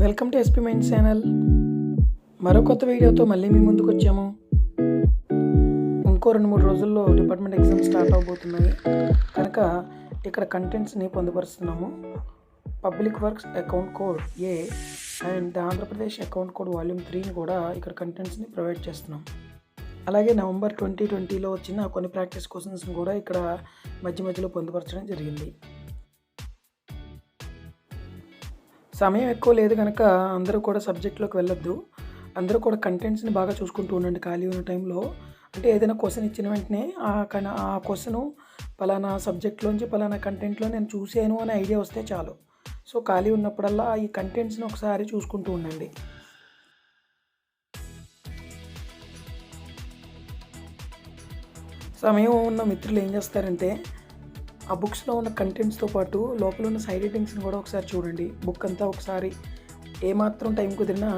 Welcome to SP mind channel. మరో కొత్త వీడియోతో మళ్ళీ మీ ముందుకు వచ్చాము. ఇంకో 2-3 రోజుల్లో డిపార్ట్మెంట్ ఎగ్జామ్స్ స్టార్ట్ అవబోతున్నాయి కనుక ఇక్కడ కంటెంట్స్ని పొందుపరుస్తున్నాము. Public works account code A and Andhra Pradesh account code volume 3ని కూడా ఇక్కడ కంటెంట్స్ని ప్రొవైడ్ చేస్తున్నాం. అలాగే నవంబర్ 2020లో వచ్చిన కొన్ని ప్రాక్టీస్ క్వశ్చన్స్ని కూడా ఇక్కడ మధ్యలో పొందుపరచడం జరిగింది. సమయం ఎక్కువ లేదు కనుక అందరూ కూడా సబ్జెక్ట్లోకి వెళ్ళొద్దు. అందరూ కూడా కంటెంట్స్ని బాగా చూసుకుంటూ ఉండండి ఖాళీ ఉన్న టైంలో. అంటే ఏదైనా క్వశ్చన్ ఇచ్చిన వెంటనే ఆ క్వశ్చను పలానా సబ్జెక్ట్లోంచి పలానా కంటెంట్లో నేను చూశాను అనే ఐడియా వస్తే చాలు. సో ఖాళీ ఉన్నప్పుడల్లా ఈ కంటెంట్స్ని ఒకసారి చూసుకుంటూ ఉండండి. సమయం ఉన్న మిత్రులు ఏం చేస్తారంటే ఆ బుక్స్లో ఉన్న కంటెంట్స్తో పాటు లోపల ఉన్న సైడ్ ఎడిటింగ్స్ని కూడా ఒకసారి చూడండి. బుక్ అంతా ఒకసారి ఏమాత్రం టైం కుదిరినా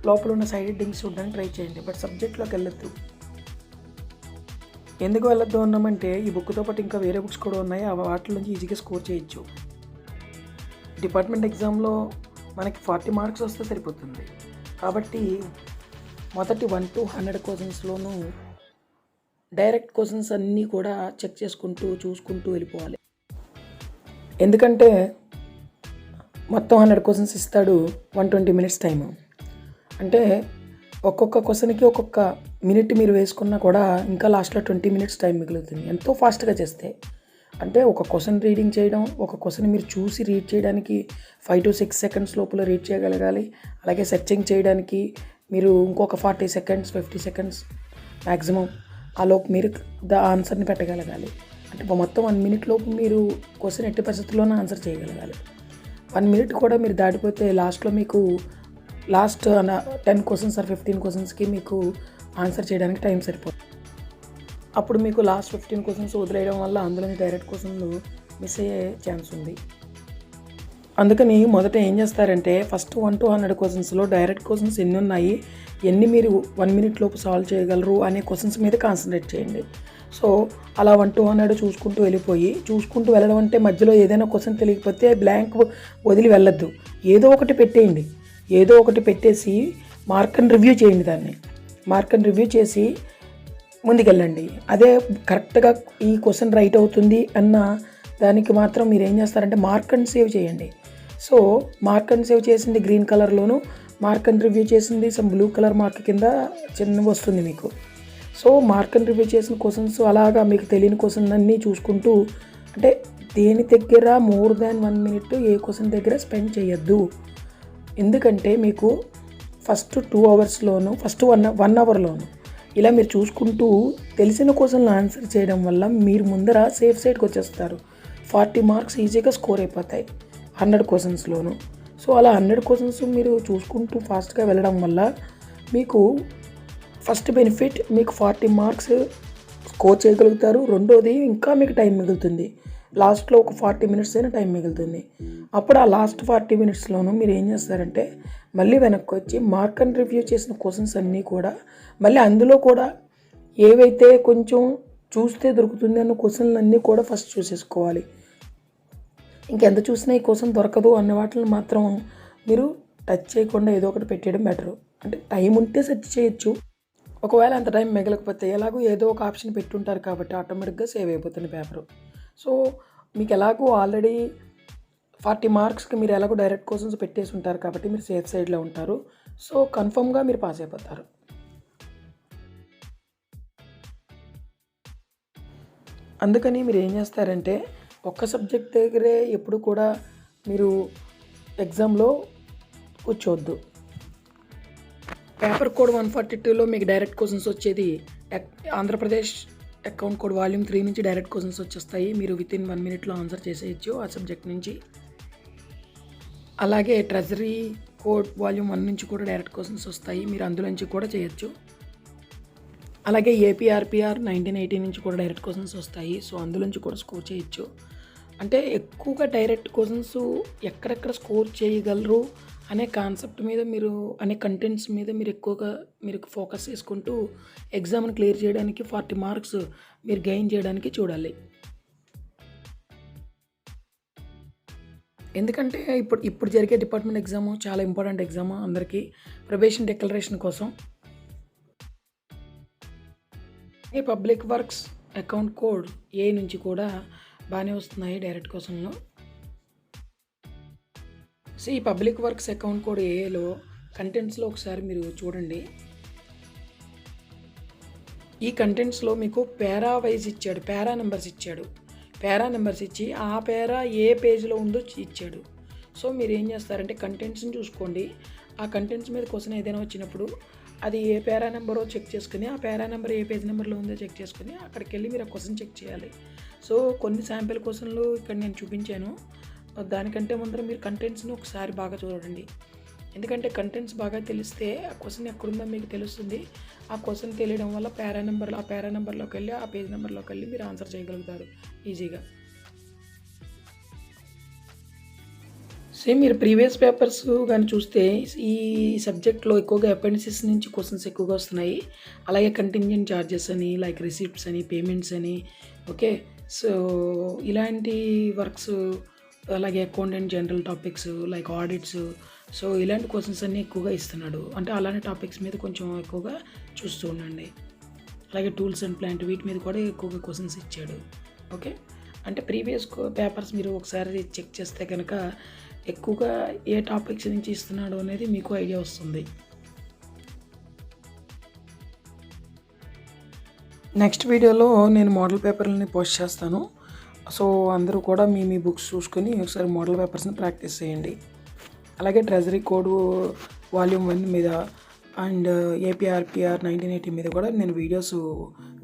లోపల ఉన్న సైడ్ ఎడిటింగ్స్ చూడడానికి ట్రై చేయండి. బట్ సబ్జెక్ట్లోకి వెళ్ళొద్దు. ఎందుకు వెళ్ళొద్దు అన్నామంటే ఈ బుక్తో పాటు ఇంకా వేరే బుక్స్ కూడా ఉన్నాయి. వాటి నుంచి ఈజీగా స్కోర్ చేయొచ్చు. డిపార్ట్మెంట్ ఎగ్జామ్లో మనకి 40 మార్క్స్ వస్తే సరిపోతుంది. కాబట్టి మొదటి 1 to 100 క్వశ్చన్స్లోనూ డైరెక్ట్ క్వశ్చన్స్ అన్నీ కూడా చెక్ చేసుకుంటూ చూసుకుంటూ వెళ్ళిపోవాలి. ఎందుకంటే మొత్తం 100 క్వశ్చన్స్ ఇస్తాడు, 120 మినిట్స్ టైము. అంటే ఒక్కొక్క క్వశ్చన్కి ఒక్కొక్క మినిట్ మీరు వేసుకున్నా కూడా ఇంకా లాస్ట్లో 20 మినిట్స్ టైం మిగులుతుంది ఎంతో ఫాస్ట్గా చేస్తే. అంటే ఒక క్వశ్చన్ రీడింగ్ చేయడం, ఒక క్వశ్చన్ మీరు చూసి రీడ్ చేయడానికి 5 to 6 సెకండ్స్ లోపల రీడ్ చేయగలగాలి. అలాగే సెర్చింగ్ చేయడానికి మీరు ఇంకొక 40 సెకండ్స్ 50 సెకండ్స్ మ్యాక్సిమం ఆలోపు మీరు ఆన్సర్ని పెట్టగలగాలి. అంటే మొత్తం 1 మినిట్ లోపు మీరు క్వశ్చన్ ఎట్టి పరిస్థితుల్లోనే ఆన్సర్ చేయగలగాలి. 1 మినిట్ కూడా మీరు దాటిపోతే లాస్ట్లో మీకు లాస్ట్ 10 క్వశ్చన్స్ ఆర్ 15 క్వశ్చన్స్కి మీకు ఆన్సర్ చేయడానికి టైం సరిపోతుంది. అప్పుడు మీకు లాస్ట్ 15 క్వశ్చన్స్ వదిలేయడం వల్ల అందులోని డైరెక్ట్ క్వశ్చన్లు మిస్ అయ్యే ఛాన్స్ ఉంది. అందుకని మొదట ఏం చేస్తారంటే ఫస్ట్ 1 to 100 క్వశ్చన్స్లో డైరెక్ట్ క్వశ్చన్స్ ఎన్ని ఉన్నాయి, ఎన్ని మీరు 1 మినిట్ లోపు సాల్వ్ చేయగలరు అనే క్వశ్చన్స్ మీద కాన్సన్ట్రేట్ చేయండి. సో అలా 1 to 100 చూసుకుంటూ వెళ్ళడం అంటే మధ్యలో ఏదైనా క్వశ్చన్ తెలియకపోతే బ్లాంక్ వదిలి వెళ్ళొద్దు. ఏదో ఒకటి పెట్టేసి మార్క్ అండ్ రివ్యూ చేయండి. దాన్ని మార్క్ అండ్ రివ్యూ చేసి ముందుకెళ్ళండి. అదే కరెక్ట్గా ఈ క్వశ్చన్ రైట్ అవుతుంది అన్న దానికి మాత్రం మీరు ఏం చేస్తారంటే మార్క్ అండ్ సేవ్ చేయండి. సో మార్క్ అండ్ సేవ్ చేసింది గ్రీన్ కలర్లోను, మార్క్ అండ్ రివ్యూ చేసింది సమ్ బ్లూ కలర్ మార్క్ కింద చిన్నవి వస్తుంది మీకు. సో మార్క్ అండ్ రివ్యూ చేసిన క్వశ్చన్స్ అలాగా మీకు తెలియని క్వశ్చన్ అన్నీ చూసుకుంటూ, అంటే దేని దగ్గర మోర్ దాన్ 1 మినిట్ ఏ క్వశ్చన్ దగ్గర స్పెండ్ చేయొద్దు. ఎందుకంటే మీకు ఫస్ట్ 2 అవర్స్లోను ఫస్ట్ 1 అవర్లోను ఇలా మీరు చూసుకుంటూ తెలిసిన క్వశ్చన్లు ఆన్సర్ చేయడం వల్ల మీరు ముందర సేఫ్ సైడ్కి వచ్చేస్తారు. 40 మార్క్స్ ఈజీగా స్కోర్ అయిపోతాయి 100 క్వశ్చన్స్లోను. సో అలా 100 క్వశ్చన్స్ మీరు చూసుకుంటూ ఫాస్ట్గా వెళ్ళడం వల్ల మీకు ఫస్ట్ బెనిఫిట్ మీకు 40 మార్క్స్ స్కోర్ చేయగలుగుతారు. రెండోది ఇంకా మీకు టైం మిగులుతుంది. లాస్ట్లో ఒక 40 మినిట్స్ అయినా టైం మిగులుతుంది. అప్పుడు ఆ లాస్ట్ 40 మినిట్స్లోనూ మీరు ఏం చేస్తారంటే మళ్ళీ వెనక్కి వచ్చి మార్క్ అండ్ రివ్యూ చేసిన క్వశ్చన్స్ అన్నీ కూడా మళ్ళీ అందులో కూడా ఏవైతే కొంచెం చూస్తే దొరుకుతుంది అన్న క్వశ్చన్లు అన్నీ కూడా ఫస్ట్ చూసేసుకోవాలి. ఇంకెంత చూసినా ఈ క్వశ్చన్ దొరకదు అన్న వాటిని మాత్రం మీరు టచ్ చేయకుండా ఏదో ఒకటి పెట్టేయడం బెటరు. అంటే టైం ఉంటే సెర్చ్ చేయొచ్చు. ఒకవేళ అంత టైం మిగలకపోతే ఎలాగో ఏదో ఒక ఆప్షన్ పెట్టుంటారు కాబట్టి ఆటోమేటిక్గా సేవ్ అయిపోతుంది పేపరు. సో మీకు ఎలాగో ఆల్రెడీ 40 మార్క్స్కి మీరు ఎలాగో డైరెక్ట్ క్వశ్చన్స్ పెట్టేసి ఉంటారు కాబట్టి మీరు సేఫ్ సైడ్లో ఉంటారు. సో కన్ఫర్మ్గా మీరు పాస్ అయిపోతారు. అందుకని మీరు ఏం చేస్తారంటే ఒక్క సబ్జెక్ట్ దగ్గరే ఎప్పుడు కూడా మీరు ఎగ్జామ్లో కూర్చోవద్దు. పేపర్ కోడ్ 142లో మీకు డైరెక్ట్ క్వశ్చన్స్ వచ్చేది ఆంధ్రప్రదేశ్ అకౌంట్ కోడ్ వాల్యూమ్ 3 నుంచి డైరెక్ట్ క్వశ్చన్స్ వచ్చేస్తాయి. మీరు వితిన్ 1 మినిట్లో ఆన్సర్ చేసేయచ్చు ఆ సబ్జెక్ట్ నుంచి. అలాగే ట్రెజరీ కోడ్ వాల్యూమ్ 1 నుంచి కూడా డైరెక్ట్ క్వశ్చన్స్ వస్తాయి, మీరు అందులోంచి కూడా చేయొచ్చు. అలాగే ఏపీఆర్పిఆర్ 1980 నుంచి కూడా డైరెక్ట్ క్వశ్చన్స్ వస్తాయి. సో అందులోంచి కూడా స్కోర్ చేయొచ్చు. అంటే ఎక్కువగా డైరెక్ట్ క్వశ్చన్స్ ఎక్కడెక్కడ స్కోర్ చేయగలరు అనే కాన్సెప్ట్ మీద మీరు అనే కంటెంట్స్ మీద మీరు ఫోకస్ చేసుకుంటూ ఎగ్జామ్ని క్లియర్ చేయడానికి 40 మార్క్స్ మీరు గెయిన్ చేయడానికి చూడాలి. ఎందుకంటే ఇప్పుడు జరిగే డిపార్ట్మెంట్ ఎగ్జాము చాలా ఇంపార్టెంట్ ఎగ్జాము అందరికీ ప్రొబేషన్ డిక్లరేషన్ కోసం. ఈ పబ్లిక్ వర్క్స్ అకౌంట్ కోడ్ ఏ నుంచి కూడా బాగానే వస్తున్నాయి డైరెక్ట్ క్వశ్చన్లో. సో ఈ పబ్లిక్ వర్క్స్ అకౌంట్ కోడ్ ఏలో కంటెంట్స్లో ఒకసారి మీరు చూడండి. ఈ కంటెంట్స్లో మీకు పేరా వైజ్ ఇచ్చాడు, పేరా నెంబర్స్ ఇచ్చాడు. పేరా నెంబర్స్ ఇచ్చి ఆ పేరా ఏ పేజ్లో ఉందో ఇచ్చాడు. సో మీరు ఏం చేస్తారంటే కంటెంట్స్ని చూసుకోండి. ఆ కంటెంట్స్ మీద క్వశ్చన్ ఏదైనా వచ్చినప్పుడు అది ఏ పేరా నెంబరో చెక్ చేసుకుని, ఆ పేరా నెంబర్ ఏ పేజ్ నెంబర్లో ఉందో చెక్ చేసుకుని అక్కడికి వెళ్ళి మీరు ఆ క్వశ్చన్ చెక్ చేయాలి. సో కొన్ని శాంపిల్ క్వశ్చన్లు ఇక్కడ నేను చూపించాను. దానికంటే ముందర మీరు కంటెంట్స్ని ఒకసారి బాగా చూడండి. ఎందుకంటే కంటెంట్స్ బాగా తెలిస్తే ఆ క్వశ్చన్ ఎక్కడుందో మీకు తెలుస్తుంది. ఆ క్వశ్చన్ తెలియడం వల్ల ఆ పేరా నెంబర్లోకి వెళ్ళి ఆ పేజ్ నెంబర్లోకి వెళ్ళి మీరు ఆన్సర్ చేయగలుగుతారు ఈజీగా. సేమ్ మీరు ప్రీవియస్ పేపర్స్ కానీ చూస్తే ఈ సబ్జెక్ట్లో ఎక్కువగా అపెండిసిస్ నుంచి క్వశ్చన్స్ ఎక్కువగా వస్తున్నాయి. అలాగే కంటింజెంట్ ఛార్జెస్ అని, లైక్ రిసిప్ట్స్ అని, పేమెంట్స్ అని. ఓకే, సో ఇలాంటి వర్క్స్, అలాగే accountant general topics like audits, so ఇలాంటి క్వశ్చన్స్ అన్నీ ఎక్కువగా ఇస్తున్నాడు. అంటే అలాంటి టాపిక్స్ మీద కొంచెం ఎక్కువగా చూస్తూ ఉండండి. అలాగే టూల్స్ అండ్ ప్లాంట్ వీటి మీద కూడా ఎక్కువగా క్వశ్చన్స్ ఇచ్చాడు. ఓకే, అంటే ప్రీవియస్ పేపర్స్ మీరు ఒకసారి చెక్ చేస్తే కనుక ఎక్కువగా ఏ టాపిక్స్ నుంచి ఇస్తున్నాడు అనేది మీకు ఐడియా వస్తుంది. నెక్స్ట్ వీడియోలో నేను మోడల్ పేపర్లని పోస్ట్ చేస్తాను. సో అందరూ కూడా మీ బుక్స్ చూసుకొని ఒకసారి మోడల్ పేపర్స్ని ప్రాక్టీస్ చేయండి. అలాగే ట్రెజరీ కోడ్ వాల్యూమ్ 1 మీద అండ్ ఏపీఆర్పిఆర్ 1980 మీద కూడా నేను వీడియోస్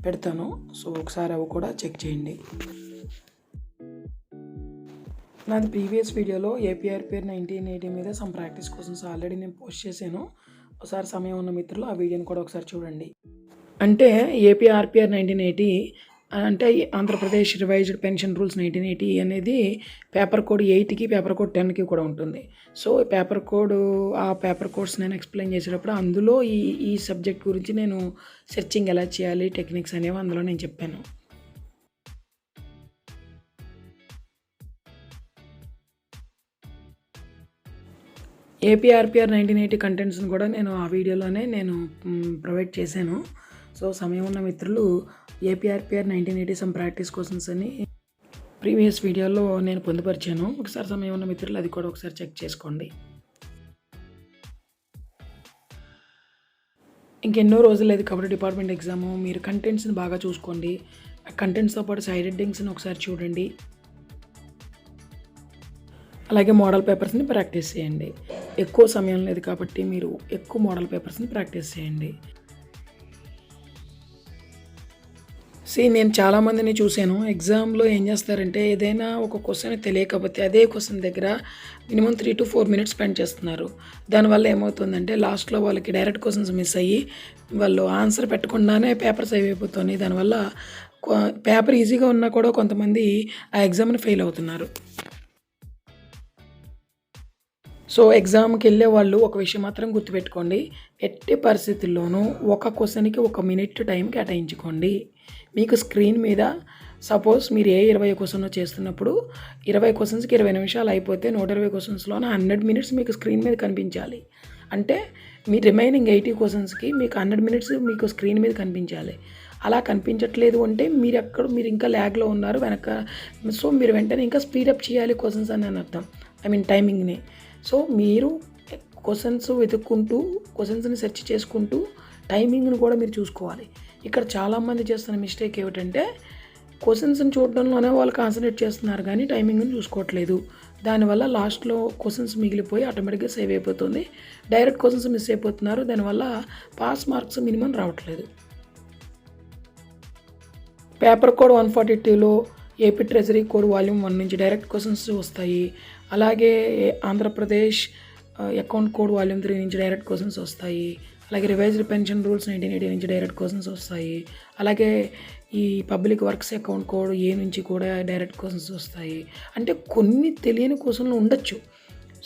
పెడతాను. సో ఒకసారి అవి కూడా చెక్ చేయండి. నాది ప్రీవియస్ వీడియోలో ఏపీఆర్పిఆర్ 1980 మీద సమ్ ప్రాక్టీస్ క్వశ్చన్స్ ఆల్రెడీ నేను పోస్ట్ చేశాను. ఒకసారి సమయం ఉన్న మిత్రులు ఆ వీడియోని కూడా ఒకసారి చూడండి. అంటే ఏపీఆర్పిఆర్ 1980 అంటే ఆంధ్రప్రదేశ్ రివైజ్డ్ పెన్షన్ రూల్స్ 1980 అనేది పేపర్ కోడ్ 8కి పేపర్ కోడ్ 10కి కూడా ఉంటుంది. సో ఆ పేపర్ కోడ్స్ నేను ఎక్స్ప్లెయిన్ చేసేటప్పుడు అందులో ఈ సబ్జెక్ట్ గురించి నేను సెర్చింగ్ ఎలా చేయాలి, టెక్నిక్స్ అనేవి అందులో నేను చెప్పాను. ఏపీఆర్పిఆర్ 1980 కంటెంట్స్ని కూడా నేను ఆ వీడియోలోనే నేను ప్రొవైడ్ చేశాను. సో సమయం ఉన్న మిత్రులు ఏపీఆర్పిఆర్ 1980 సమ్ ప్రాక్టీస్ క్వశ్చన్స్ అని ప్రీవియస్ వీడియోలో నేను పొందుపరిచాను. ఒకసారి సమయం ఉన్న మిత్రులు అది కూడా ఒకసారి చెక్ చేసుకోండి. ఇంకెన్నో రోజులు లేదు కాబట్టి డిపార్ట్మెంట్ ఎగ్జాము, మీరు కంటెంట్స్ని బాగా చూసుకోండి. కంటెంట్స్తో పాటు సైడ్ హెడ్డింగ్స్ని ఒకసారి చూడండి. అలాగే మోడల్ పేపర్స్ని ప్రాక్టీస్ చేయండి. ఎక్కువ సమయం లేదు కాబట్టి మీరు ఎక్కువ మోడల్ పేపర్స్ని ప్రాక్టీస్ చేయండి. నేను చాలామందిని చూశాను. ఎగ్జామ్లో ఏం చేస్తారంటే ఏదైనా ఒక క్వశ్చన్ తెలియకపోతే అదే క్వశ్చన్ దగ్గర మినిమం 3 to 4 minutes స్పెండ్ చేస్తున్నారు. దానివల్ల ఏమవుతుందంటే లాస్ట్లో వాళ్ళకి డైరెక్ట్ క్వశ్చన్స్ మిస్ అయ్యి వాళ్ళు ఆన్సర్ పెట్టకుండానే పేపర్ సేవ్ అయిపోతుంది. దానివల్ల పేపర్ ఈజీగా ఉన్నా కూడా కొంతమంది ఆ ఎగ్జామ్ని ఫెయిల్ అవుతున్నారు. సో ఎగ్జామ్కి వెళ్ళే వాళ్ళు ఒక విషయం మాత్రం గుర్తుపెట్టుకోండి, ఎట్టి పరిస్థితుల్లోనూ ఒక క్వశ్చన్కి 1 minute టైం కేటాయించుకోండి. మీకు స్క్రీన్ మీద సపోజ్ మీరు 20 క్వశ్చన్ చేస్తున్నప్పుడు 20 క్వశ్చన్స్కి 20 నిమిషాలు అయిపోతే 120 క్వశ్చన్స్లోనే 100 minutes మీకు స్క్రీన్ మీద కనిపించాలి. అంటే మీ రిమైనింగ్ 80 క్వశ్చన్స్కి మీకు 100 minutes మీకు స్క్రీన్ మీద కనిపించాలి. అలా కనిపించట్లేదు అంటే మీరు ఇంకా ల్యాగ్లో ఉన్నారు వెనక. సో మీరు వెంటనే ఇంకా స్పీడప్ చేయాలి క్వశ్చన్స్ అని అర్థం, టైమింగ్ని. సో మీరు క్వశ్చన్స్ వెతుక్కుంటూ క్వశ్చన్స్ని సెర్చ్ చేసుకుంటూ టైమింగ్ని కూడా మీరు చూసుకోవాలి. ఇక్కడ చాలామంది చేస్తున్న మిస్టేక్ ఏమిటంటే క్వశ్చన్స్ని చూడడంలోనే వాళ్ళు కాన్సన్ట్రేట్ చేస్తున్నారు కానీ టైమింగ్ని చూసుకోవట్లేదు. దానివల్ల లాస్ట్లో క్వశ్చన్స్ మిగిలిపోయి ఆటోమేటిక్గా సేవ్ అయిపోతుంది. డైరెక్ట్ క్వశ్చన్స్ మిస్ అయిపోతున్నారు. దానివల్ల పాస్ మార్క్స్ మినిమం రావట్లేదు. పేపర్ కోడ్ 142లో ఏపీ ట్రెజరీ కోడ్ వాల్యూమ్ 1 నుంచి డైరెక్ట్ క్వశ్చన్స్ వస్తాయి. అలాగే ఆంధ్రప్రదేశ్ అకౌంట్ కోడ్ వాల్యూమ్ 3 నుంచి డైరెక్ట్ క్వశ్చన్స్ వస్తాయి. అలాగే రివైజ్డ్ పెన్షన్ రూల్స్ 1980 నుంచి డైరెక్ట్ క్వశ్చన్స్ వస్తాయి. అలాగే ఈ పబ్లిక్ వర్క్స్ అకౌంట్ కోడ్ ఏ నుంచి కూడా డైరెక్ట్ క్వశ్చన్స్ వస్తాయి. అంటే కొన్ని తెలియని క్వశ్చన్లు ఉండొచ్చు.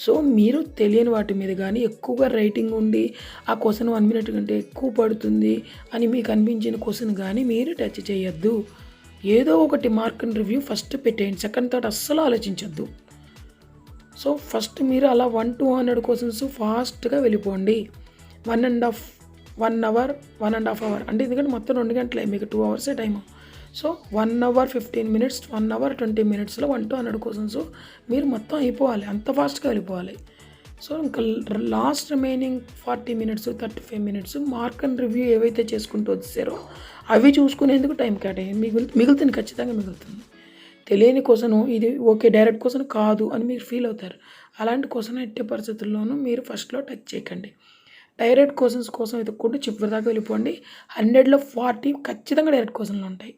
సో మీరు తెలియని వాటి మీద కానీ ఎక్కువగా రైటింగ్ ఉండి ఆ క్వశ్చన్ 1 minute కంటే ఎక్కువ పడుతుంది అని మీకు అనిపించిన క్వశ్చన్ కానీ మీరు టచ్ చేయొద్దు. ఏదో ఒకటి మార్క్ అండ్ రివ్యూ ఫస్ట్ పెట్టేయండి. సెకండ్ థాట్ అస్సలు ఆలోచించొద్దు. సో ఫస్ట్ మీరు అలా 1-200 క్వశ్చన్స్ ఫాస్ట్గా వెళ్ళిపోండి. 1.5 అవర్ అంటే ఎందుకంటే మొత్తం 2 గంటలే, మీకు 2 అవర్సే time. So 1 hour 15 minutes, 1 hour 20 మినిట్స్లో 1-200 క్వశ్చన్స్ మీరు మొత్తం అయిపోవాలి, అంత ఫాస్ట్గా వెళ్ళిపోవాలి. సో ఇంకా last remaining 40 minutes 35 minutes mark and review ఏవైతే చేసుకుంటూ వచ్చారో అవి చూసుకునేందుకు టైం కేటాయించి మిగులుతుంది, ఖచ్చితంగా మిగులుతుంది. తెలియని క్వశ్చన్ ఇది ఓకే డైరెక్ట్ క్వశ్చన్ కాదు అని మీరు ఫీల్ అవుతారు. అలాంటి క్వశ్చన్ ఎట్టి పరిస్థితుల్లోనూ మీరు ఫస్ట్లో టచ్ చేయకండి. డైరెక్ట్ క్వశ్చన్స్ కోసం వెతుక్కుంటూ చివరి దాకా వెళ్ళిపోండి. 100లో 40 ఖచ్చితంగా డైరెక్ట్ క్వశ్చన్లు ఉంటాయి.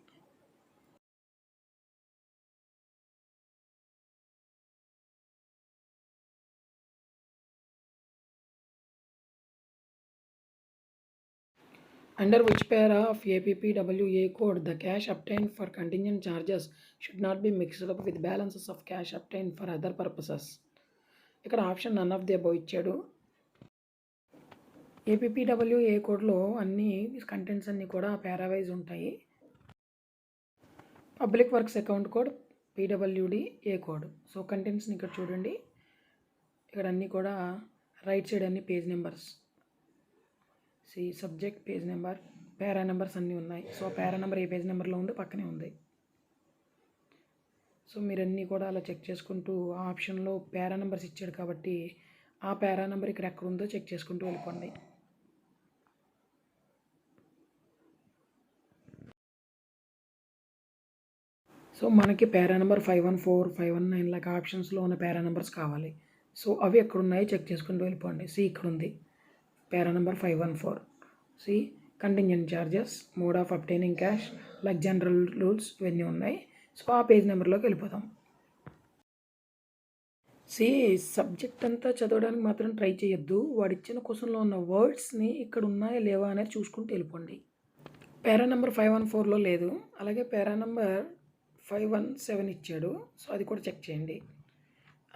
Under which para of APPWA code the cash obtained for contingent charges should not be mixed up with balances of cash obtained for other purposes? ఇక్కడ option none of the above ఇచ్చాడు. APPWA కోడ్లో అన్ని contents అన్నీ కూడా parawise ఉంటాయి. Public works account code PWD A code. So కంటెంట్స్ని ఇక్కడ చూడండి, ఇక్కడ అన్నీ కూడా రైట్ సైడ్ అన్ని page numbers, subject page number, para numbers అన్నీ ఉన్నాయి. సో పేరా నెంబర్ ఏ పేజ్ నెంబర్లో ఉందో పక్కనే ఉంది. సో మీరు అన్నీ కూడా అలా చెక్ చేసుకుంటూ ఆ ఆప్షన్లో పేరా నెంబర్స్ ఇచ్చాడు కాబట్టి ఆ పేరా నెంబర్ ఇక్కడ ఎక్కడ ఉందో చెక్ చేసుకుంటూ వెళ్ళిపోండి. సో మనకి పేరా నెంబర్ 514, 519 లాగా ఆప్షన్స్లో ఉన్న పేరా నెంబర్స్ కావాలి. సో అవి ఎక్కడ ఉన్నాయో చెక్ చేసుకుంటూ వెళ్ళిపోండి. ఇక్కడ ఉంది para number 514. Contingent charges, mode of obtaining cash, like general rules ఇవన్నీ ఉన్నాయి. సో ఆ పేజ్ నెంబర్లోకి వెళ్ళిపోతాం. సబ్జెక్ట్ అంతా చదవడానికి మాత్రం ట్రై చేయొద్దు. వాడిచ్చిన క్వశ్చన్లో ఉన్న వర్డ్స్ని ఇక్కడ ఉన్నాయా లేవా అనేది చూసుకుంటూ వెళ్ళిపోండి. పేరా నెంబర్ 514లో లేదు, అలాగే పేరా నెంబర్ 517 ఇచ్చాడు. సో అది కూడా చెక్ చేయండి.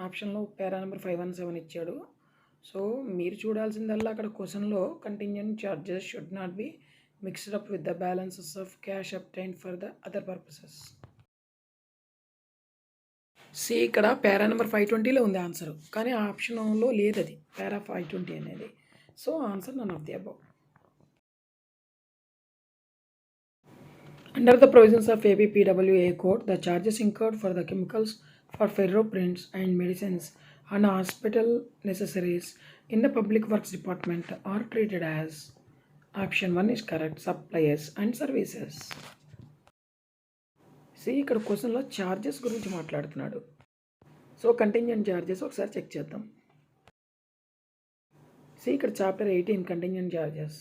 ఆప్షన్లో పేరా నెంబర్ 517 ఇచ్చాడు. సో మీరు చూడాల్సిందల్లా అక్కడ క్వశ్చన్లో contingent charges should not be mixed up with the balances of cash obtained for the other purposes. ఇక్కడ పేరా నెంబర్ 520లో ఉంది ఆన్సర్, కానీ ఆ ఆప్షన్లో లేదు అది పేరా 520 అనేది. So answer none of the above. Under the provisions of APPWA code, the charges incurred for the chemicals for ferroprints and medicines and hospital necessaries in the Public Works Department are treated as option 1 is correct, supplies and services. ఇక్కడ క్వశ్చన్లో charges గురించి మాట్లాడుతున్నాడు. So contingent charges ఒకసారి check చేద్దాం. ఇక్కడ chapter 18 contingent charges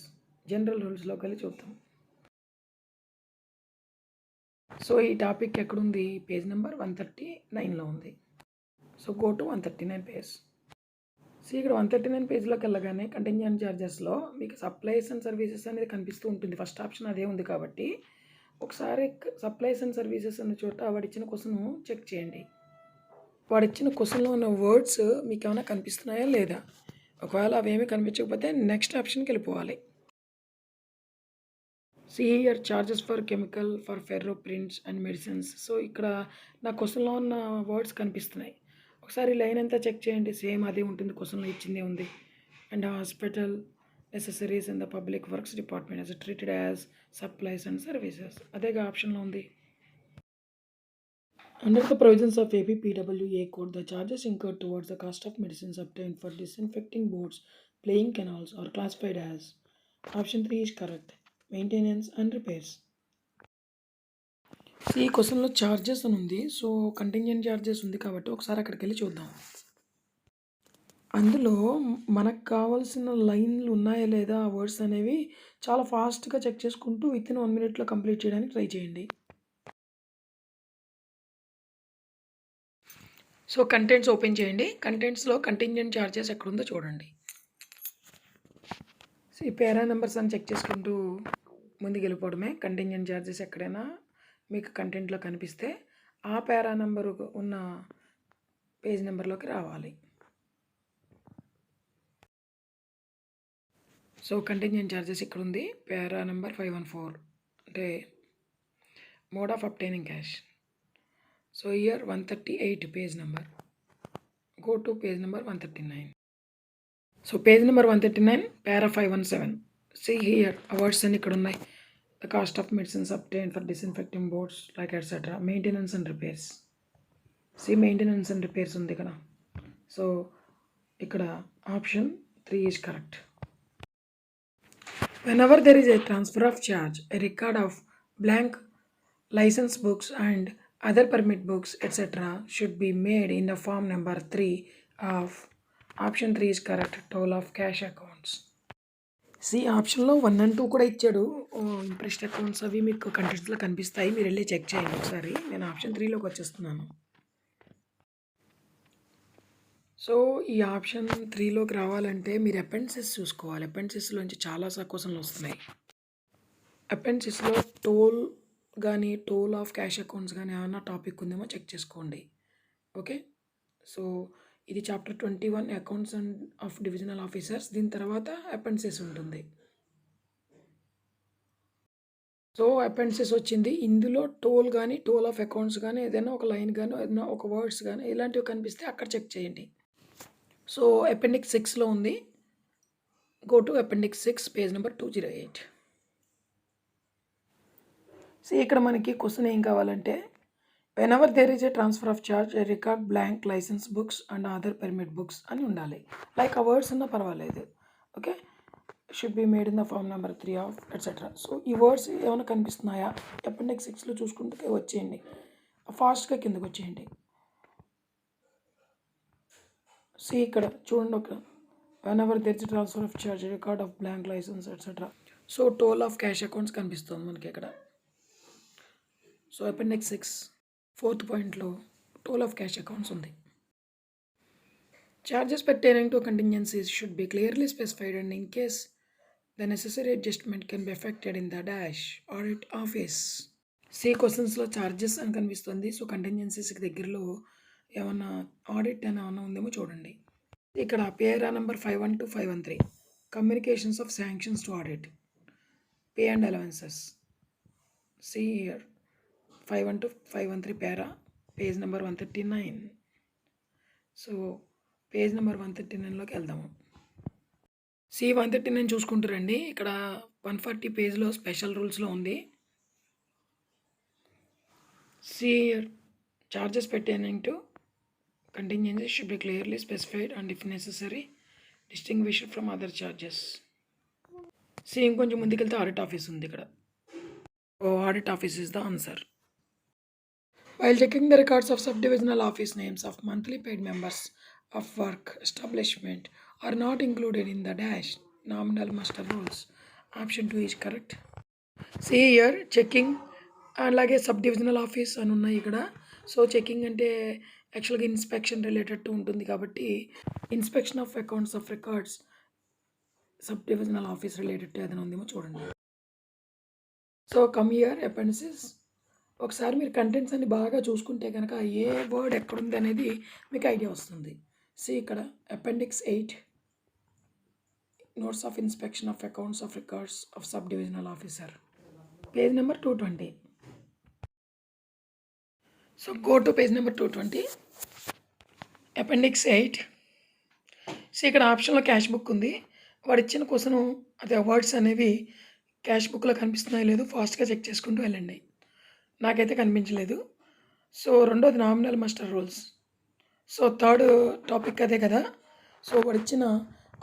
general రూల్స్లోకి వెళ్ళి చూద్దాం. So ఈ టాపిక్ ఎక్కడుంది? పేజ్ నెంబర్ 139లో ఉంది. So go to 139 page. ఇక్కడ 139 పేజ్లోకి వెళ్ళగానే కంటింజెంట్ ఛార్జెస్లో మీకు సప్లైస్ అండ్ సర్వీసెస్ అనేది కనిపిస్తూ ఉంటుంది. ఫస్ట్ ఆప్షన్ అదే ఉంది కాబట్టి ఒకసారి సప్లైస్ అండ్ సర్వీసెస్ అన్న చోట వాడిచ్చిన క్వశ్చన్ చెక్ చేయండి. వాడిచ్చిన క్వశ్చన్లో ఉన్న వర్డ్స్ మీకు ఏమైనా కనిపిస్తున్నాయా లేదా? ఒకవేళ అవేమీ కనిపించకపోతే నెక్స్ట్ ఆప్షన్కి వెళ్ళిపోవాలి. Here charges for chemical for ferroprints and medicines. So ఇక్కడ నా క్వశ్చన్లో ఉన్న వర్డ్స్ కనిపిస్తున్నాయి. ఒకసారి లైన్ అంతా చెక్ చేయండి, సేమ్ అదే ఉంటుంది, క్వశ్చన్లో ఇచ్చిందే ఉంది. And hospital necessaries in the public works department as treated as supplies and services, అదేగా ఆప్షన్లో ఉంది. Under the provisions of APPWA code, the charges incurred towards the cost of medicines obtained for disinfecting boards, playing canals are classified as option 3 is correct, maintenance and repairs. ఈ క్వశ్చన్లో charges అని ఉంది. So contingent charges ఉంది కాబట్టి ఒకసారి అక్కడికి వెళ్ళి చూద్దాం. అందులో మనకు కావాల్సిన లైన్లు ఉన్నాయా లేదా ఆ వర్డ్స్ అనేవి చాలా ఫాస్ట్గా చెక్ చేసుకుంటూ వితిన్ 1 మినిట్లో కంప్లీట్ చేయడానికి ట్రై చేయండి. సో కంటెంట్స్ ఓపెన్ చేయండి. కంటెంట్స్లో కంటింజెంట్ ఛార్జెస్ ఎక్కడుందో చూడండి. ఈ పేరా నెంబర్స్ అని చెక్ చేసుకుంటూ ముందుకు వెళ్ళిపోవడమే. కంటింజెంట్ ఛార్జెస్ ఎక్కడైనా మీకు కంటెంట్లో కనిపిస్తే ఆ పేరా నెంబరు ఉన్న పేజ్ నెంబర్లోకి రావాలి. సో కంటింజెంట్ ఛార్జెస్ ఇక్కడ ఉంది, పేరా నెంబర్ 514 అంటే mode of obtaining cash. So here 138 page number. Go to page number 139. So page number 139, para 517. See here, awards and ikkada unnai. The cost of medicines obtained for disinfecting boards, like etc. Maintenance and repairs. See, maintenance and repairs undi ikkada. So ikkada option 3 is correct. Whenever there is a transfer of charge, a record of blank license books and other permit books, etc., should be made in the form number 3 of option 3 is correct. Total of cash accounts. C ఆప్షన్లో 1 and 2 కూడా ఇచ్చాడు. Impressed accounts అవి మీకు కంటెంట్స్లో కనిపిస్తాయి. మీరు వెళ్ళి check చేయండి ఒకసారి. నేను ఆప్షన్ 3లోకి వచ్చేస్తున్నాను. సో ఈ ఆప్షన్ 3లోకి రావాలంటే మీరు అపెండిసెస్ చూసుకోవాలి. అపెండిసెస్లోంచి చాలా క్వశ్చన్లు వస్తున్నాయి. అపెండిసెస్లో టోల్ కానీ టోల్ ఆఫ్ క్యాష్ అకౌంట్స్ కానీ ఏమన్నా టాపిక్ ఉందేమో చెక్ చేసుకోండి. ఓకే. సో ఇది chapter 21 accounts and of divisional officers. దీని తర్వాత అపెండిసెస్ ఉంటుంది. సో అపెండిసెస్ వచ్చింది. ఇందులో టోల్ కానీ టోల్ ఆఫ్ అకౌంట్స్ కానీ ఏదైనా ఒక లైన్ కానీ ఏదైనా ఒక వర్డ్స్ కానీ ఇలాంటివి కనిపిస్తే అక్కడ చెక్ చేయండి. సో అపెండిక్స్ 6లో ఉంది. Go to appendix 6 page number 208. So ఇక్కడ మనకి క్వశ్చన్ ఏం కావాలంటే whenever there is a transfer of charge, a record blank license books and other permit books అని ఉండాలి. లైక్ ఆ వర్డ్స్ ఉన్నా పర్వాలేదు. Okay. Should be made in the form number 3 of etcetera. So ఈ వర్డ్స్ ఏమైనా కనిపిస్తున్నాయా? అపెండిక్స్ 6లో చూసుకుంటే వచ్చేయండి. ఫాస్ట్గా కిందకు వచ్చేయండి. సి ఇక్కడ చూడండి. ఒక whenever there is a transfer of charge, a record of blank license etcetera. So total of cash accounts కనిపిస్తుంది మనకి ఇక్కడ. సో అపెండిక్స్ 6 4th పాయింట్లో టోల్ ఆఫ్ క్యాష్ అకౌంట్స్ ఉంది. Charges pertaining to contingencies should be clearly specified, and in case the necessary adjustment can be effected in the dash audit office. See క్వశ్చన్స్లో charges అని కనిపిస్తుంది. So కంటింజెన్సీస్కి దగ్గరలో ఏమన్నా audit అని ఏమన్నా ఉందేమో చూడండి. ఇక్కడ para number 512 513 communications of sanctions to audit pay and allowances. See here 512 513 para page number 139. So page number 139లోకి వెళ్దాము. సి 139 చూసుకుంటారండి. ఇక్కడ 140 పేజ్లో స్పెషల్ రూల్స్లో ఉంది. See charges pertaining to contingencies should be clearly specified and if necessary distinguished from other charges. See ఇంకొంచెం ముందుకెళ్తే audit office ఉంది ఇక్కడ. Audit office is the answer. While checking the records of subdivisional office, names of monthly paid members of work establishment are not included in the dash nominal muster rolls. Option 2 is correct. See here, checking అలాగే sub divisional office అని ఉన్నాయి ఇక్కడ. So checking అంటే యాక్చువల్గా inspection related to ఉంటుంది కాబట్టి inspection of accounts of records sub divisional office related to ఏదైనా ఉందేమో చూడండి. So come here అపెండిసెస్. ఒకసారి మీరు కంటెంట్స్ అన్ని బాగా చూసుకుంటే కనుక ఏ వర్డ్ ఎక్కడుంది అనేది మీకు ఐడియా వస్తుంది. సి ఇక్కడ appendix 8 notes of inspection of accounts of records of sub divisional officer page number 220. So go to page number 220 appendix 8. So ఇక్కడ ఆప్షన్లో క్యాష్ బుక్ ఉంది. వాడు ఇచ్చిన క్వశ్చన్ అదే వర్డ్స్ అనేవి క్యాష్ బుక్లో కనిపిస్తున్నాయో లేదో ఫాస్ట్గా చెక్ చేసుకుంటూ వెళ్ళండి. నాకైతే కనిపించలేదు. సో రెండోది nominal muster rules. So third topic అదే కదా. సో వాడు ఇచ్చిన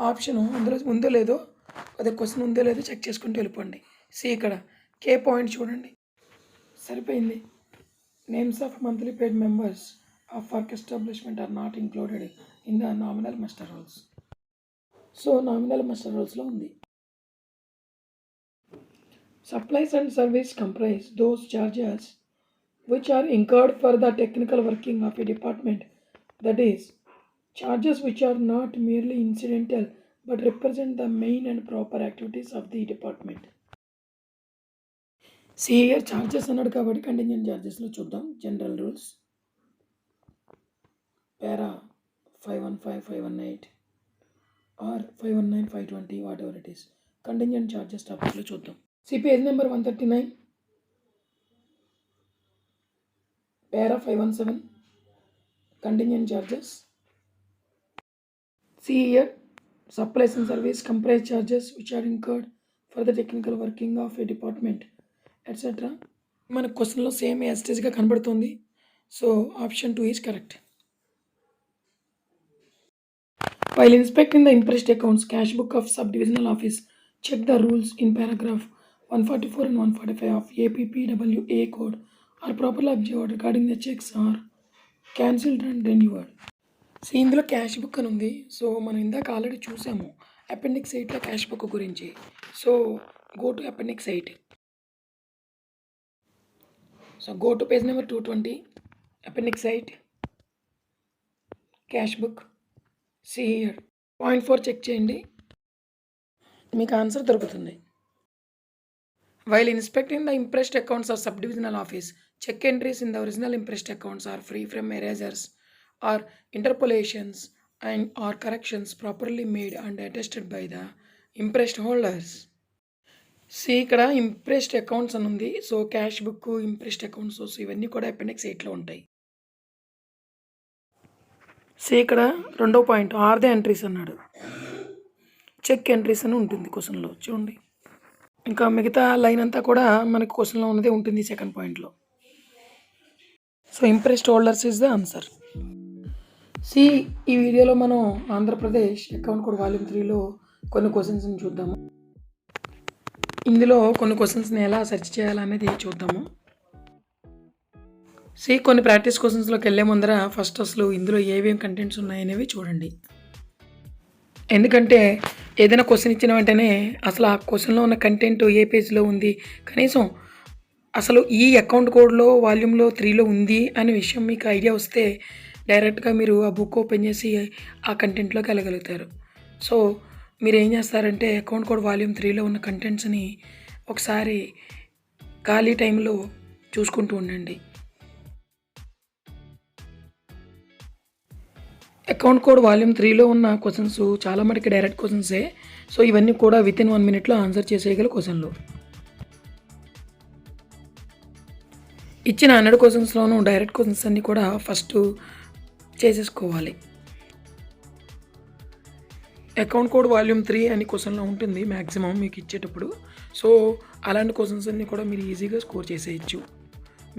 ఆప్షన్ అందులో ఉందో లేదో అదే క్వశ్చన్ ఉందో లేదో చెక్ చేసుకుంటూ వెళ్ళిపోండి. సి ఇక్కడ కే పాయింట్ చూడండి. సరిపోయింది. Names of monthly paid members of work establishment are not included in the nominal muster rules. So nominal muster రూల్స్లో ఉంది. Supplies and service comprise those charges which are incurred for the technical working of a department, that is, charges which are not merely incidental but represent the main and proper activities of the department. See here, charges అన్నాడు కాబట్టి contingent చార్జెస్లో చూద్దాం. General rules para 515 518 or 519 520 whatever it is. Contingent charges టాపిక్లో చూద్దాం. See page number 139 para 517 contingent charges. See here, supplies and service comprise charges which are incurred for the technical working of a department, etc. మన క్వశ్చన్లో same యాస్టేజ్గా కనబడుతుంది. So option 2 is correct. While inspecting the impressed accounts, cash book of subdivisional office, check the rules in paragraph 144 and 145 of APPWA code are properly observed regarding the checks are cancelled and renewed. So ఇందులో cash book అని ఉంది. So మనం ఇందాక already చూసాము appendix 8లో cash book గురించి. So go to appendix 8. So go to page number 220, appendix 8, cash book. See here point 4 check చేయండి, మీకు ఆన్సర్ దొరుకుతుంది. While inspecting the impressed accounts of subdivisional office, check entries in the original impressed accounts are free from erasures or interpolations and or corrections properly made and attested by the impressed holders. See ఇక్కడ impressed accounts అని ఉంది. So cash book, impressed accounts, so ఇవన్నీ కూడా appendix 8లో ఉంటాయి. C ఇక్కడ రెండో point are the entries అన్నాడు. Check entries అని ఉంటుంది క్వశ్చన్లో చూడండి. ఇంకా మిగతా లైన్ అంతా కూడా మనకు క్వశ్చన్లో ఉన్నదే ఉంటుంది సెకండ్ పాయింట్లో. So imprest holders is the answer. See ఈ వీడియోలో మనం ఆంధ్రప్రదేశ్ అకౌంట్ కోడ్ వాల్యూమ్ 3లో కొన్ని క్వశ్చన్స్ని చూద్దాము. ఇందులో కొన్ని క్వశ్చన్స్ని ఎలా సెర్చ్ చేయాలనేది చూద్దాము. సి కొన్ని ప్రాక్టీస్ క్వశ్చన్స్లోకి వెళ్ళే ముందర ఫస్ట్ అసలు ఇందులో ఏమేమి కంటెంట్స్ ఉన్నాయనేవి చూడండి. ఎందుకంటే ఏదైనా క్వశ్చన్ ఇచ్చిన వెంటనే అసలు ఆ క్వశ్చన్లో ఉన్న కంటెంట్ ఏ పేజ్లో ఉంది, కనీసం అసలు ఈ అకౌంట్ కోడ్లో వాల్యూమ్లో 3లో ఉంది అనే విషయం మీకు ఐడియా వస్తే డైరెక్ట్గా మీరు ఆ బుక్ ఓపెన్ చేసి ఆ కంటెంట్లోకి వెళ్ళగలుగుతారు. సో మీరు ఏం చేస్తారంటే అకౌంట్ కోడ్ వాల్యూమ్ 3లో ఉన్న కంటెంట్స్ని ఒకసారి ఖాళీ టైంలో చూసుకుంటూ ఉండండి. అకౌంట్ కోడ్ వాల్యూమ్ 3లో ఉన్న క్వశ్చన్స్ చాలా మటుకు డైరెక్ట్ క్వశ్చన్సే. సో ఇవన్నీ కూడా వితిన్ 1 minute ఆన్సర్ చేసేయగల క్వశ్చన్లు. ఇచ్చిన 100 క్వశ్చన్స్లోనూ డైరెక్ట్ క్వశ్చన్స్ అన్నీ కూడా ఫస్ట్ చేసేసుకోవాలి. అకౌంట్ కోడ్ వాల్యూమ్ 3 అని క్వశ్చన్లో ఉంటుంది మ్యాక్సిమం మీకు ఇచ్చేటప్పుడు. సో అలాంటి క్వశ్చన్స్ అన్నీ కూడా మీరు ఈజీగా స్కోర్ చేసేయచ్చు.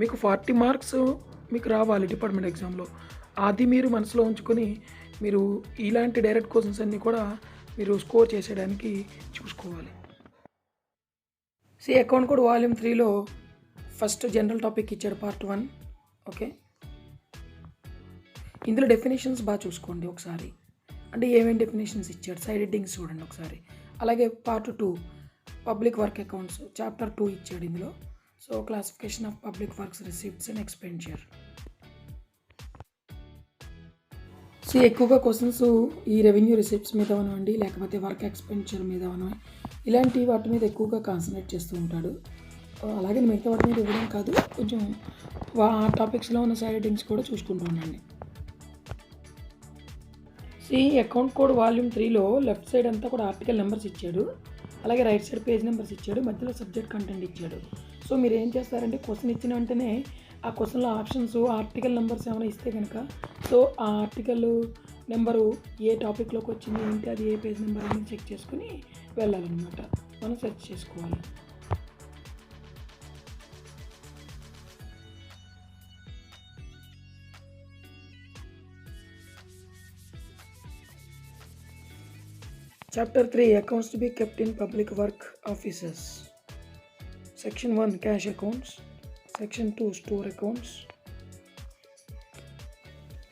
మీకు 40 మార్క్స్ మీకు రావాలి డిపార్ట్మెంట్ ఎగ్జామ్లో. అది మీరు మనసులో ఉంచుకొని మీరు ఇలాంటి డైరెక్ట్ క్వశ్చన్స్ అన్నీ కూడా మీరు స్కోర్ చేసేయడానికి చూసుకోవాలి. అకౌంట్ కోడ్ వాల్యూమ్ 3లో ఫస్ట్ జనరల్ టాపిక్ ఇచ్చాడు పార్ట్ 1. ఓకే, ఇందులో డెఫినేషన్స్ బాగా చూసుకోండి ఒకసారి. అంటే ఏమేమి డెఫినేషన్స్ ఇచ్చాడు, సైడ్ హెడ్డింగ్స్ చూడండి ఒకసారి. అలాగే part 2 public work accounts chapter 2 ఇచ్చాడు ఇందులో. So classification of public works receipts and expenditure. ఎక్కువగా క్వశ్చన్స్ ఈ రెవెన్యూ రిసిప్ట్స్ మీద అవనివ్వండి, లేకపోతే వర్క్ ఎక్స్పెండిచర్ మీద అవనివ్వండి, ఇలాంటి వాటి మీద ఎక్కువగా కాన్సన్ట్రేట్ చేస్తూ ఉంటాడు. అలాగే మిగతా వాటి మీద ఇవ్వడం కాదు, కొంచెం ఆ టాపిక్స్లో ఉన్న సైడ్ హెడ్డింగ్స్ కూడా చూసుకుంటూ ఉండండి. అకౌంట్ కోడ్ వాల్యూమ్ 3లో లెఫ్ట్ సైడ్ అంతా కూడా ఆర్టికల్ నెంబర్స్ ఇచ్చాడు, అలాగే రైట్ సైడ్ పేజ్ నెంబర్స్ ఇచ్చాడు, మధ్యలో సబ్జెక్ట్ కంటెంట్ ఇచ్చాడు. సో మీరు ఏం చేస్తారంటే క్వశ్చన్ ఇచ్చిన వెంటనే ఆ క్వశ్చన్లో ఆప్షన్స్ ఆర్టికల్ నెంబర్స్ ఏమైనా ఇస్తే కనుక సో ఆ ఆర్టికల్ నెంబరు ఏ టాపిక్లోకి వచ్చింది ఏంటి, అది ఏ పేజ్ నెంబర్ అనేది చెక్ చేసుకుని వెళ్ళాలన్నమాట. మనం సెర్చ్ చేసుకోవాలి. Chapter 3 accounts to be kept in public work offices. Section 1 cash accounts, section 2 store accounts.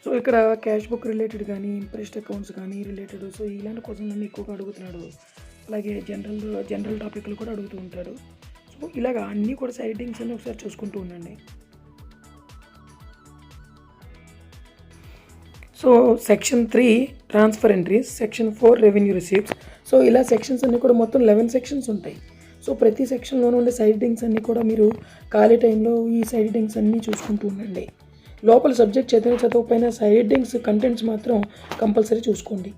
So ఇక్కడ క్యాష్ బుక్ రిలేటెడ్ కానీ ఇంప్రెస్డ్ అకౌంట్స్ కానీ రిలేటెడ్, సో ఇలాంటి క్వశ్చన్లన్నీ ఎక్కువగా అడుగుతున్నాడు. అలాగే జనరల్ టాపిక్లు కూడా అడుగుతూ ఉంటాడు. సో ఇలాగ అన్నీ కూడా సైడ్ హెడ్డింగ్స్ అన్నీ ఒకసారి చూసుకుంటూ ఉండండి. So section 3 transfer entries, section 4 revenue receipts. So ఇలా సెక్షన్స్ అన్నీ కూడా మొత్తం 11 సెక్షన్స్ ఉంటాయి. సో ప్రతి సెక్షన్లోనూ ఉండే సైడ్ హెడ్డింగ్స్ అన్నీ కూడా మీరు ఖాళీ టైంలో ఈ సైడ్ హెడ్డింగ్స్ అన్నీ చూసుకుంటూ ఉండండి. లోపల సబ్జెక్ట్ చదవకపోయినా సైడ్ హెడ్డింగ్స్ కంటెంట్స్ మాత్రం కంపల్సరీ చూసుకోండి.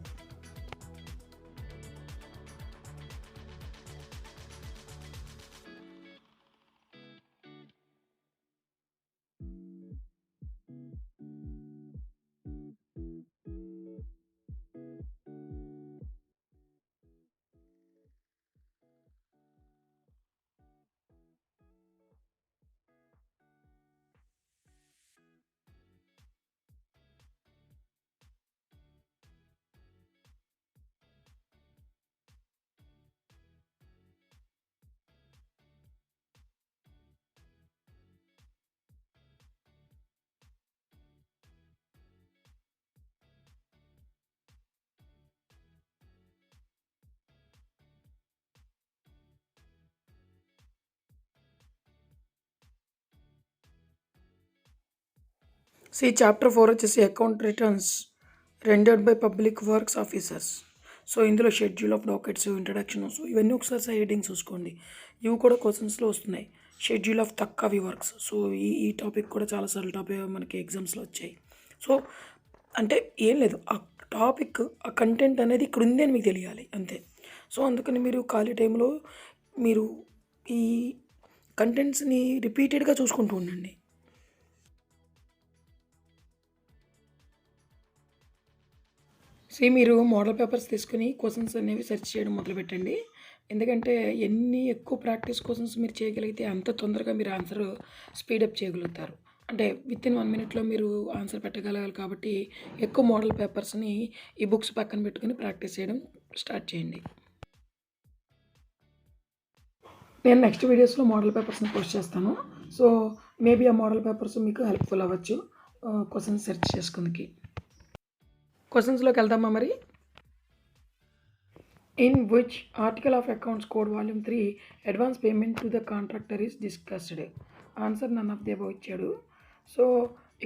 సి చాప్టర్ 4 వచ్చేసి account returns rendered by public works officers. So ఇందులో షెడ్యూల్ ఆఫ్ డాకెట్స్, ఇంట్రడక్షన్, సో ఇవన్నీ ఒకసారి సైడ్ హెడ్డింగ్స్ చూసుకోండి. ఇవి కూడా క్వశ్చన్స్లో వస్తున్నాయి. షెడ్యూల్ ఆఫ్ తక్కువ వర్క్స్, సో ఈ టాపిక్ కూడా చాలాసార్లు టాపిక్ మనకి ఎగ్జామ్స్లో వచ్చాయి. సో అంటే ఏం లేదు, ఆ టాపిక్ ఆ కంటెంట్ అనేది ఇక్కడ ఉంది అని మీకు తెలియాలి అంతే. సో అందుకని మీరు ఖాళీ టైంలో మీరు ఈ కంటెంట్స్ని రిపీటెడ్గా చూసుకుంటూ ఉండండి. మీరు మోడల్ పేపర్స్ తీసుకుని క్వశ్చన్స్ అనేవి సెర్చ్ చేయడం మొదలుపెట్టండి. ఎందుకంటే ఎన్ని ఎక్కువ ప్రాక్టీస్ క్వశ్చన్స్ మీరు చేయగలిగితే అంత తొందరగా మీరు ఆన్సర్ స్పీడప్ చేయగలుగుతారు. అంటే వితిన్ 1 మినిట్లో మీరు ఆన్సర్ పెట్టగలగాలి కాబట్టి ఎక్కువ మోడల్ పేపర్స్ని ఈ బుక్స్ పక్కన పెట్టుకుని ప్రాక్టీస్ చేయడం స్టార్ట్ చేయండి. నేను నెక్స్ట్ వీడియోస్లో మోడల్ పేపర్స్ని పోస్ట్ చేస్తాను. సో మేబీ ఆ మోడల్ పేపర్స్ మీకు హెల్ప్ఫుల్ అవ్వచ్చు క్వశ్చన్స్ సెర్చ్ చేసుకుందికి. క్వశ్చన్స్లోకి వెళ్దామా మరి? In which article of accounts code volume 3 advance payment to the contractor is discussed? Answer none of the above ఇచ్చాడు. సో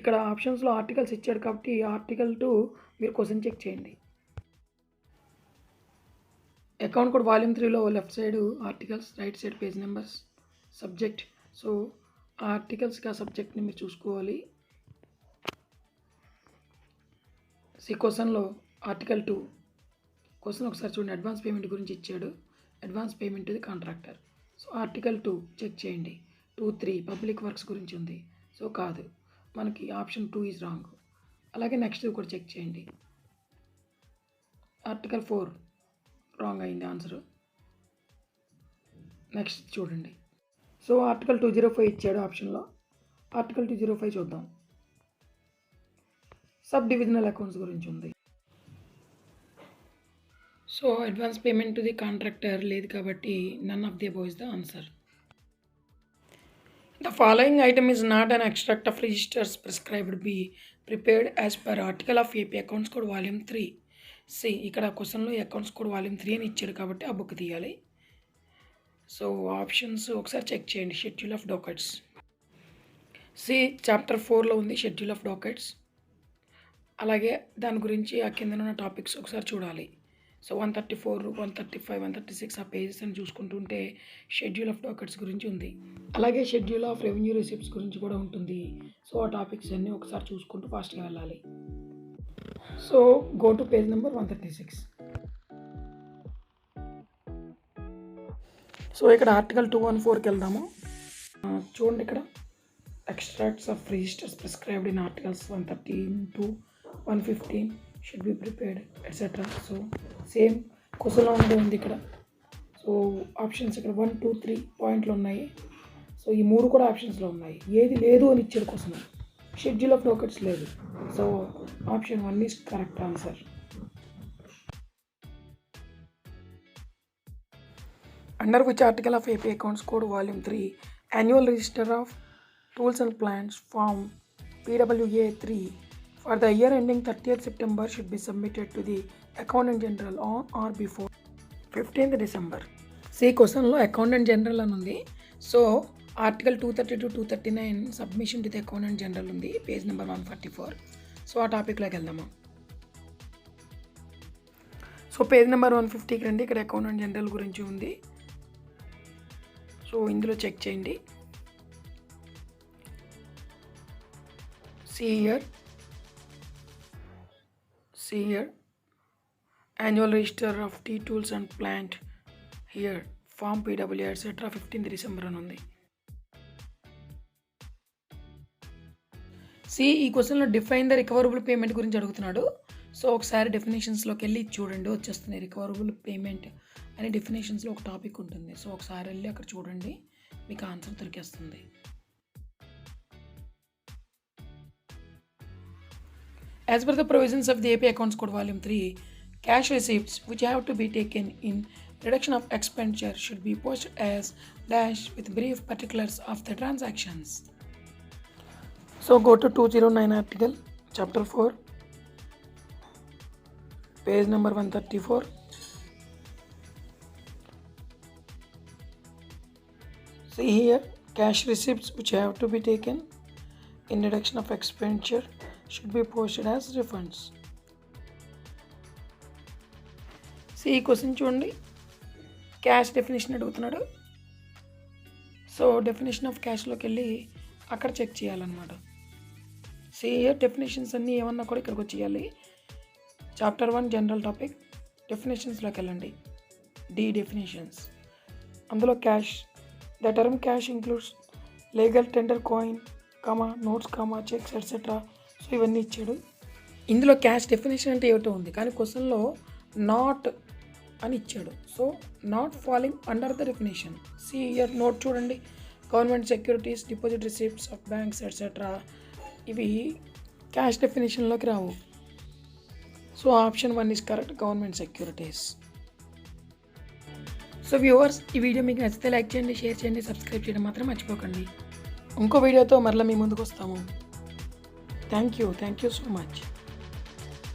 ఇక్కడ ఆప్షన్స్లో ఆర్టికల్స్ ఇచ్చాడు కాబట్టి ఆర్టికల్ 2 మీరు క్వశ్చన్ చెక్ చేయండి. అకౌంట్ కోడ్ వాల్యూమ్ 3లో left side articles, right side page numbers, subject. So ఆ ఆర్టికల్స్కి ఆ సబ్జెక్ట్ని మీరు చూసుకోవాలి. క్వశ్చన్లో ఆర్టికల్ 2 క్వశ్చన్ ఒకసారి చూడండి. అడ్వాన్స్ పేమెంట్ గురించి ఇచ్చాడు. Advance payment to the contractor. So article 2 check చేయండి. 2, 3 పబ్లిక్ వర్క్స్ గురించి ఉంది. సో కాదు, మనకి ఆప్షన్ 2 ఈజ్ రాంగ్. అలాగే నెక్స్ట్ కూడా చెక్ చేయండి. ఆర్టికల్ 4 రాంగ్ అయింది ఆన్సర్. నెక్స్ట్ చూడండి. సో ఆర్టికల్ 205 ఇచ్చాడు ఆప్షన్లో. ఆర్టికల్ 205 చూద్దాం. సబ్ డివిజనల్ అకౌంట్స్ గురించి ఉంది. So advance payment to the contractor లేదు కాబట్టి none of the above is the answer. The following item is not an extract of registers prescribed be prepared as per article of AP accounts code volume 3. ఇక్కడ క్వశ్చన్లో accounts code volume 3 అని ఇచ్చాడు కాబట్టి ఆ book తీయాలి. So options ఒకసారి check చేయండి. Schedule of dockets. Chapter 4లో ఉంది షెడ్యూల్ ఆఫ్ డాకెట్స్. అలాగే దాని గురించి ఆ కింద ఉన్న టాపిక్స్ ఒకసారి చూడాలి. సో 134, 135, 136 ఆ పేజెస్ అని చూసుకుంటుంటే షెడ్యూల్ ఆఫ్ డాకెట్స్ గురించి ఉంది. అలాగే షెడ్యూల్ ఆఫ్ రెవెన్యూ రిసిప్ట్స్ గురించి కూడా ఉంటుంది. సో ఆ టాపిక్స్ అన్నీ ఒకసారి చూసుకుంటూ ఫాస్ట్గా వెళ్ళాలి. So go to page number 136. So ఇక్కడ ఆర్టికల్ 214కి వెళ్దాము. చూడండి, ఇక్కడ extracts of registers prescribed in articles 113 to 115 should be prepared etcetera. So same క్వశ్చన్లో ఉన్నది ఉంది ఇక్కడ. సో ఆప్షన్స్ ఇక్కడ 1, 2, 3 పాయింట్లు ఉన్నాయి. సో ఈ 3 కూడా ఆప్షన్స్లో ఉన్నాయి. ఏది లేదు అని ఇచ్చాడు క్వశ్చన్. షెడ్యూల్ ఆఫ్ డాకెట్స్ లేదు. So option 1 is correct answer. Under which article of AP accounts code volume 3 annual register of tools and plants form PWA 3 for the year ending 30th September should be submitted to the Accountant General on or before 15th December. క్వశ్చన్లో accountant general అని ఉంది. So article 230 to 239 submission to the accountant general ఉంది, page number 144. So ఆ టాపిక్లోకి వెళ్దామా. So page number 150కి రండి. ఇక్కడ accountant general గురించి ఉంది. సో ఇందులో చెక్ చేయండి. See here annual register of tea tools and plant, here form PWA etc. 15th December అని ఉంది. ఈ క్వశ్చన్లో డిఫైన్ ద రికవరబుల్ పేమెంట్ గురించి అడుగుతున్నాడు. సో ఒకసారి డెఫినేషన్స్లోకి వెళ్ళి చూడండి, వచ్చేస్తుంది. రికవరబుల్ పేమెంట్ అనే డెఫినేషన్స్లో ఒక టాపిక్ ఉంటుంది. సో ఒకసారి వెళ్ళి అక్కడ చూడండి, మీకు answer దొరికేస్తుంది. As per the provisions of the AP Accounts Code Volume 3, cash receipts which have to be taken in reduction of expenditure should be posted as dash with brief particulars of the transactions. So go to 209 article, chapter 4, page number 134. See here, cash receipts which have to be taken in reduction of expenditure should be posted as refunds. ఈ question చూడండి, cash definition అడుగుతున్నాడు. So definition of క్యాష్లోకి వెళ్ళి అక్కడ check చేయాలన్నమాట. Definitions అన్నీ ఏమన్నా కూడా ఇక్కడికి వచ్చేయాలి. చాప్టర్ 1 జనరల్ టాపిక్, డెఫినేషన్స్లోకి వెళ్ళండి. డి డెఫినేషన్స్, అందులో cash. The term cash includes legal tender coin, notes, checks etcetera. So ఇవన్నీ ఇచ్చాడు. ఇందులో క్యాష్ డెఫినేషన్ అంటే ఏమిటో ఉంది, కానీ క్వశ్చన్లో నాట్ అని ఇచ్చాడు. So not falling under the definition. Here note చూడండి, government securities, deposit receipts of banks etcetera, ఇవి క్యాష్ డెఫినేషన్లోకి రావు. So option 1 is correct, government securities. So viewers, ఈ వీడియో మీకు నచ్చితే లైక్ చేయండి, షేర్ చేయండి, సబ్స్క్రైబ్ చేయడం మాత్రం మర్చిపోకండి. ఇంకో వీడియోతో మరలా మీ ముందుకు వస్తాము. Thank you so much.